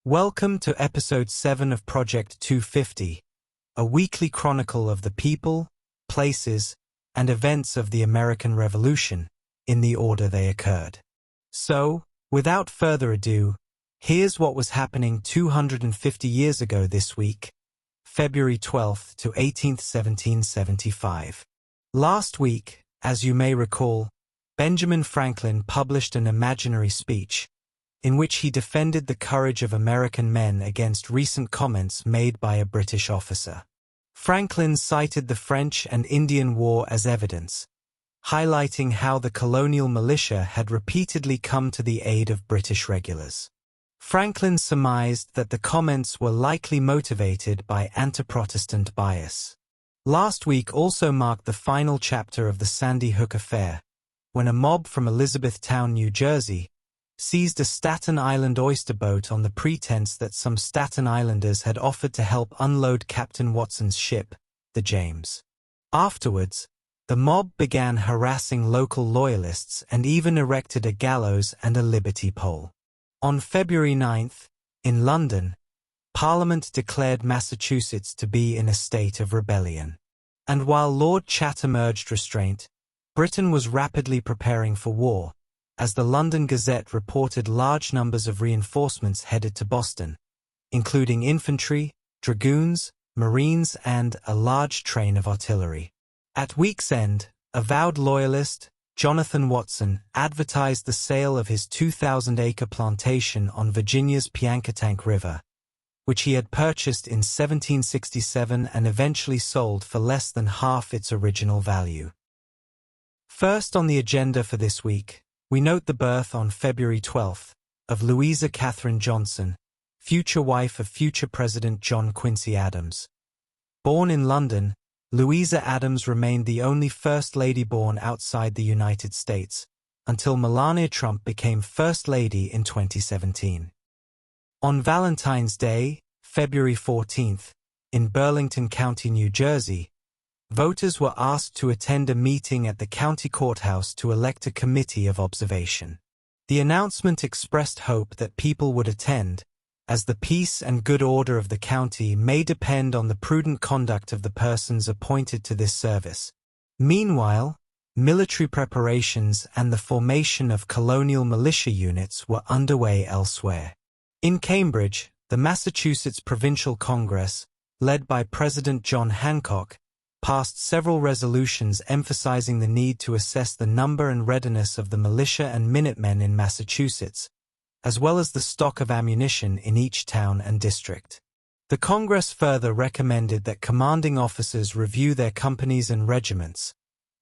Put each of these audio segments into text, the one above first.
Welcome to Episode 7 of Project 250, a weekly chronicle of the people, places, and events of the American Revolution, in the order they occurred. So, without further ado, here's what was happening 250 years ago this week, February 12th to 18th, 1775. Last week, as you may recall, Benjamin Franklin published an imaginary speech, in which he defended the courage of American men against recent comments made by a British officer. Franklin cited the French and Indian War as evidence, highlighting how the colonial militia had repeatedly come to the aid of British regulars. Franklin surmised that the comments were likely motivated by anti-Protestant bias. Last week also marked the final chapter of the Sandy Hook affair, when a mob from Elizabethtown, New Jersey, seized a Staten Island oyster boat on the pretense that some Staten Islanders had offered to help unload Captain Watson's ship, the James. Afterwards, the mob began harassing local loyalists and even erected a gallows and a liberty pole. On February 9th, in London, Parliament declared Massachusetts to be in a state of rebellion. And while Lord Chatham urged restraint, Britain was rapidly preparing for war, as the London Gazette reported large numbers of reinforcements headed to Boston, including infantry, dragoons, marines, and a large train of artillery. At week's end, avowed loyalist, Jonathan Watson, advertised the sale of his 2,000-acre plantation on Virginia's Piankatank River, which he had purchased in 1767 and eventually sold for less than half its original value. First on the agenda for this week, we note the birth on February 12th of Louisa Catherine Johnson, future wife of future President John Quincy Adams. Born in London, Louisa Adams remained the only First Lady born outside the United States, until Melania Trump became First Lady in 2017. On Valentine's Day, February 14th, in Burlington County, New Jersey, voters were asked to attend a meeting at the county courthouse to elect a committee of observation. The announcement expressed hope that people would attend, as the peace and good order of the county may depend on the prudent conduct of the persons appointed to this service. Meanwhile, military preparations and the formation of colonial militia units were underway elsewhere. In Cambridge, the Massachusetts Provincial Congress, led by President John Hancock, passed several resolutions emphasizing the need to assess the number and readiness of the militia and Minutemen in Massachusetts, as well as the stock of ammunition in each town and district. The Congress further recommended that commanding officers review their companies and regiments,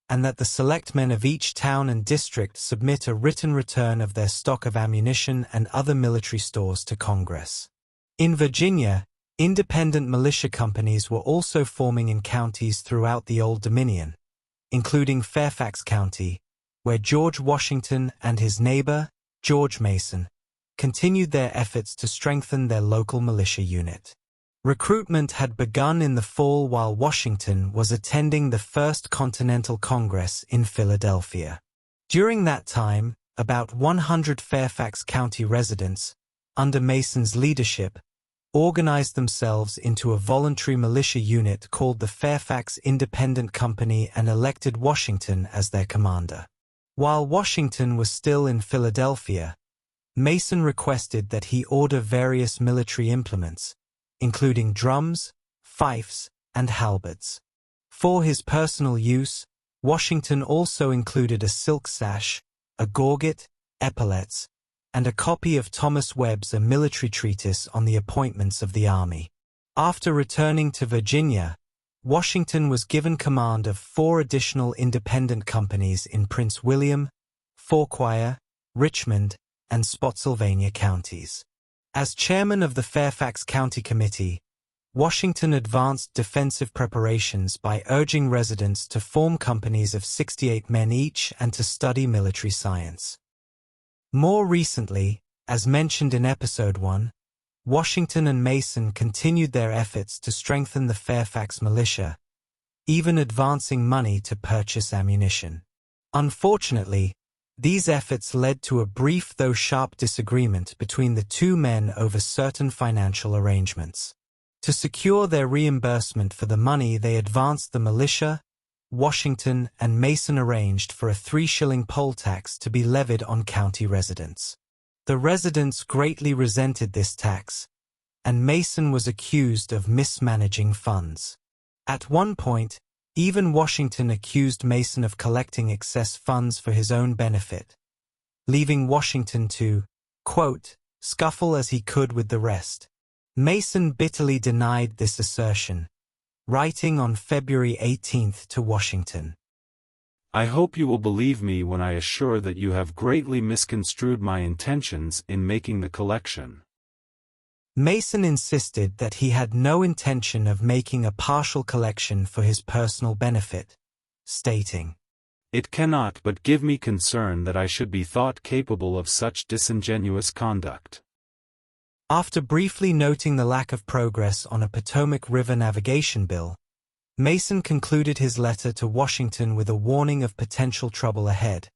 and that the selectmen of each town and district submit a written return of their stock of ammunition and other military stores to Congress. In Virginia, independent militia companies were also forming in counties throughout the Old Dominion, including Fairfax County, where George Washington and his neighbor, George Mason, continued their efforts to strengthen their local militia unit. Recruitment had begun in the fall while Washington was attending the First Continental Congress in Philadelphia. During that time, about 100 Fairfax County residents, under Mason's leadership, organized themselves into a voluntary militia unit called the Fairfax Independent Company and elected Washington as their commander. While Washington was still in Philadelphia, Mason requested that he order various military implements, including drums, fifes, and halberds. For his personal use, Washington also included a silk sash, a gorget, epaulets, and a copy of Thomas Webb's A Military Treatise on the Appointments of the Army. After returning to Virginia, Washington was given command of 4 additional independent companies in Prince William, Fauquier, Richmond, and Spotsylvania counties. As chairman of the Fairfax County Committee, Washington advanced defensive preparations by urging residents to form companies of 68 men each and to study military science. More recently, as mentioned in Episode 1, Washington and Mason continued their efforts to strengthen the Fairfax militia, even advancing money to purchase ammunition. Unfortunately, These efforts led to a brief though sharp disagreement between the two men over certain financial arrangements. To secure their reimbursement for the money they advanced, the militia, Washington and Mason arranged for a 3-shilling poll tax to be levied on county residents. The residents greatly resented this tax, and Mason was accused of mismanaging funds. At one point, even Washington accused Mason of collecting excess funds for his own benefit, leaving Washington to, quote, scuffle as he could with the rest. Mason bitterly denied this assertion, writing on February 18 to Washington, I hope you will believe me when I assure that you have greatly misconstrued my intentions in making the collection. Mason insisted that he had no intention of making a partial collection for his personal benefit, stating, It cannot but give me concern that I should be thought capable of such disingenuous conduct. After briefly noting the lack of progress on a Potomac River navigation bill, Mason concluded his letter to Washington with a warning of potential trouble ahead,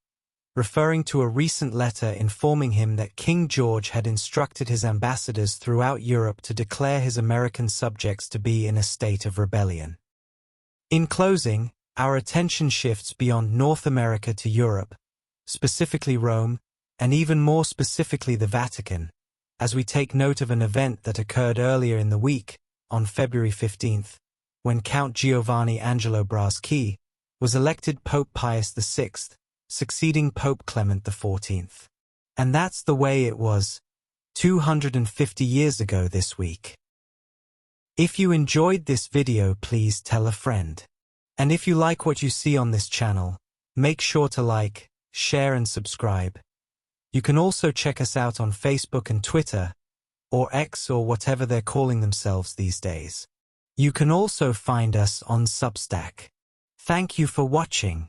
referring to a recent letter informing him that King George had instructed his ambassadors throughout Europe to declare his American subjects to be in a state of rebellion. In closing, our attention shifts beyond North America to Europe, specifically Rome, and even more specifically the Vatican, as we take note of an event that occurred earlier in the week, on February 15th, when Count Giovanni Angelo Braschi was elected Pope Pius VI, succeeding Pope Clement XIV. And that's the way it was 250 years ago this week. If you enjoyed this video, please tell a friend. And if you like what you see on this channel, make sure to like, share and subscribe. You can also check us out on Facebook and Twitter, or X or whatever they're calling themselves these days. You can also find us on Substack. Thank you for watching.